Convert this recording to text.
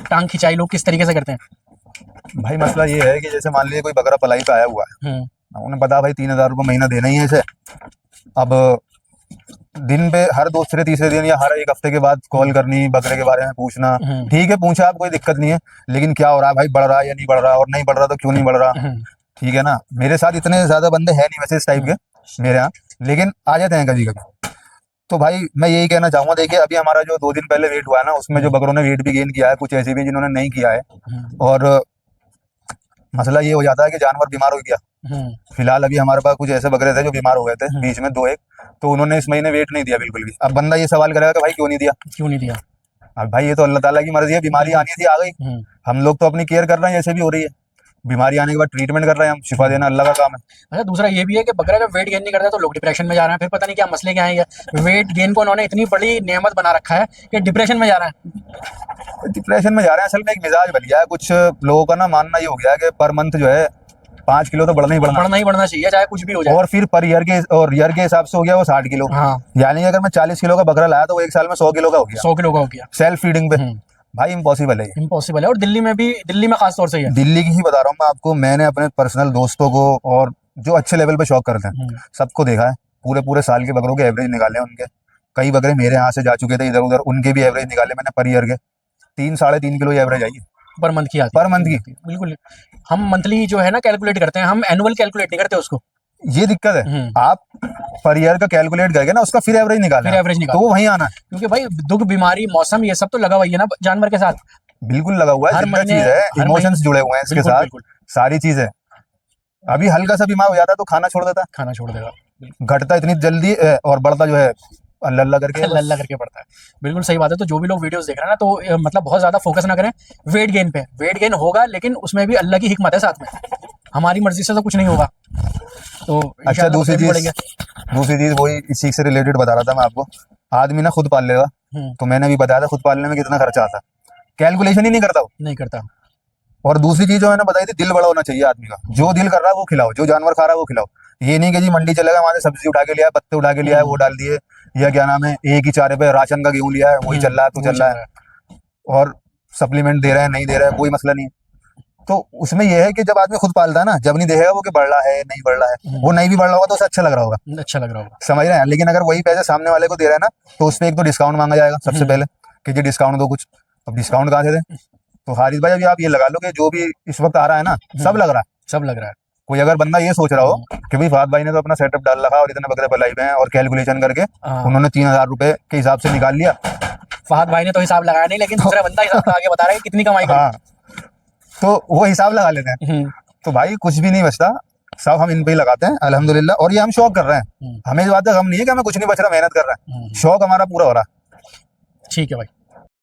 टांग खिंचाई लोग किस तरीके से करते हैं? भाई मसला ये है कि जैसे मान लीजिए कोई बकरा पलाई पे आया हुआ है, उन्हें पता भाई 3,000 रुपये महीना देना ही है इसे। अब दिन पे हर दूसरे तीसरे दिन या हर एक हफ्ते के बाद कॉल करनी, बकरे के बारे में पूछना, ठीक है पूछा आप, कोई दिक्कत नहीं है, लेकिन क्या हो रहा है भाई, बढ़ रहा है या नहीं बढ़ रहा, और नहीं बढ़ रहा तो क्यों नहीं बढ़ रहा, ठीक है ना। मेरे साथ इतने ज्यादा बंदे हैं नहीं वैसे इस टाइप के मेरे यहाँ, लेकिन आ जाते हैं कभी कभी। तो भाई मैं यही कहना चाहूंगा, देखिए अभी हमारा जो 2 दिन पहले वेट हुआ है ना, उसमें जो बकरों ने वेट भी गेन किया है, कुछ ऐसे भी जिन्होंने नहीं किया है, और मसला ये हो जाता है कि जानवर बीमार हो गया। फिलहाल अभी हमारे पास कुछ ऐसे बकरे थे जो बीमार हो गए थे बीच में 2-1, तो उन्होंने इस महीने वेट नहीं दिया बिल्कुल भी। अब बंदा ये सवाल करेगा कि भाई क्यों नहीं दिया, क्यों नहीं दिया? अब भाई ये तो अल्लाह ताला की मर्जी है, बीमारी आनी थी आ गई, हम लोग तो अपनी केयर कर रहे हैं जैसे भी हो रही है, बीमारी आने के बाद ट्रीटमेंट कर रहे हैं हम, शिफा देना अल्लाह का काम है। अच्छा, दूसरा ये भी है कि बकरा जब वेट गेन नहीं करता तो लोग डिप्रेशन में जा रहे हैं, फिर पता नहीं क्या मसले क्या है। वेट गेन को उन्होंने इतनी बड़ी नेमत बना रखा है कि डिप्रेशन में जा रहे हैं। डिप्रेशन में जा रहे हैं, असल में एक मिजाज बन गया है कुछ लोगों का ना, मानना ये हो गया है कि पर मंथ जो है 5 किलो तो बढ़ना ही बढ़ना चाहिए, चाहे कुछ भी हो जाए। और फिर पर ईयर के हिसाब से हो गया वो 60 किलो। हाँ। यानी अगर मैं 40 किलो का बकरा लाया तो वो 1 साल में 100 किलो का हो गया। 100 किलो का हो गया सेल्फ फीडिंग पे। भाई इम्पॉसिबल है, इम्पॉसिबल है। और दिल्ली में खास तौर से ही है। दिल्ली की ही बता रहा हूँ मैं आपको, मैंने अपने पर्सनल दोस्तों को और जो अच्छे लेवल पे शौक करते हैं सबको देखा है, पूरे साल के बकरों के एवरेज निकाले हैं उनके। कई बकरे मेरे यहाँ से जा चुके थे इधर उधर, उनके भी एवरेज निकाले मैंने पर ईयर के, 3-3.5 किलो एवरेज आई है पर मंथ की। पर मंथ की। बिल्कुल, हम मंथली जो है ना कैलकुलेट करते हैं, हम एनुअल कैलकुलेट नहीं करते उसको। ये दिक्कत है, आप पर ईयर का कैलकुलेट करके ना उसका फिर एवरेज निकालें, तो वो वहीं आना है। क्योंकि भाई दुख, बीमारी, मौसम, ये सब तो लगा हुआ है ना जानवर के साथ। बिल्कुल लगा हुआ है, हर जिंदा चीज है, इमोशंस जुड़े हुए हैं इसके साथ, सारी चीजें। अभी हल्का सा बीमार हो जाता तो खाना छोड़ देगा, घटता इतनी जल्दी और बढ़ता जो है अल्लाह करके पड़ता है। बिल्कुल सही बात है। तो जो भी लोग वीडियोस देख रहे हैं ना, तो मतलब बहुत ज्यादा फोकस ना करें वेट गेन पे। वेट गेन होगा लेकिन उसमें भी अल्लाह की हिकमत है साथ में, हमारी मर्जी से तो कुछ नहीं होगा। तो अच्छा, दूसरी चीज वही इसी से रिलेटेड बता रहा था मैं आपको। आदमी ना खुद पाल लेगा, तो मैंने भी बताया था खुद पालने में कितना खर्चा आता, कैलकुलेशन ही नहीं करता। और दूसरी चीज जो मैंने बताई थी, दिल बड़ा होना चाहिए आदमी का, जो दिल कर रहा है वो खिलाओ, जो जानवर खा रहा है वो खिलाओ। ये नहीं कि जी मंडी चलेगा वहां से सब्जी उठा के लिया, पत्ते उठा के लिया है वो डाल दिए, या क्या नाम है एक ही चारे पे राशन का गेहूं लिया है वही चल रहा है तो चल रहा है, और सप्लीमेंट दे रहे हैं नहीं दे रहे हैं कोई मसला नहीं है। तो उसमें यह है कि जब आदमी खुद पालता है ना, जब नहीं देखेगा वो कि बढ़ रहा है नहीं बढ़ रहा है, वो नहीं भी बढ़ रहा होगा तो उसे अच्छा लग रहा होगा, समझ रहे हैं। लेकिन अगर वही पैसे सामने वाले को दे रहे हैं ना, तो उस पर एक तो डिस्काउंट मांगा जाएगा सबसे पहले कि जी डिस्काउंट दो कुछ। अब डिस्काउंट कहाँ से दे? तो हारिस भाई अभी आप ये लगा लो कि जो भी इस वक्त आ रहा है ना, सब लग रहा है। कोई अगर बंदा ये सोच रहा हो कि भाई फहद भाई ने तो अपना सेटअप डाल रखा और इतने बकरे पलाई पे हैं और कैलकुलेशन करके उन्होंने 3,000 रुपए के हिसाब से निकाल लिया। फहद भाई ने तो हिसाब लगाया नहीं, लेकिन दूसरा बंदा हिसाब लगा के बता रहा है कितनी कमाई कर, तो वो हिसाब लगा लेते हैं। तो भाई कुछ भी नहीं बचता, सब हम इन पे ही लगाते हैं अल्हम्दुलिल्लाह। और ये हम शौक कर रहे हैं, हमें इस बात का गम नहीं है कि हमें कुछ नहीं बच रहा, मेहनत कर रहे हैं, शौक हमारा पूरा हो रहा है। ठीक है भाई।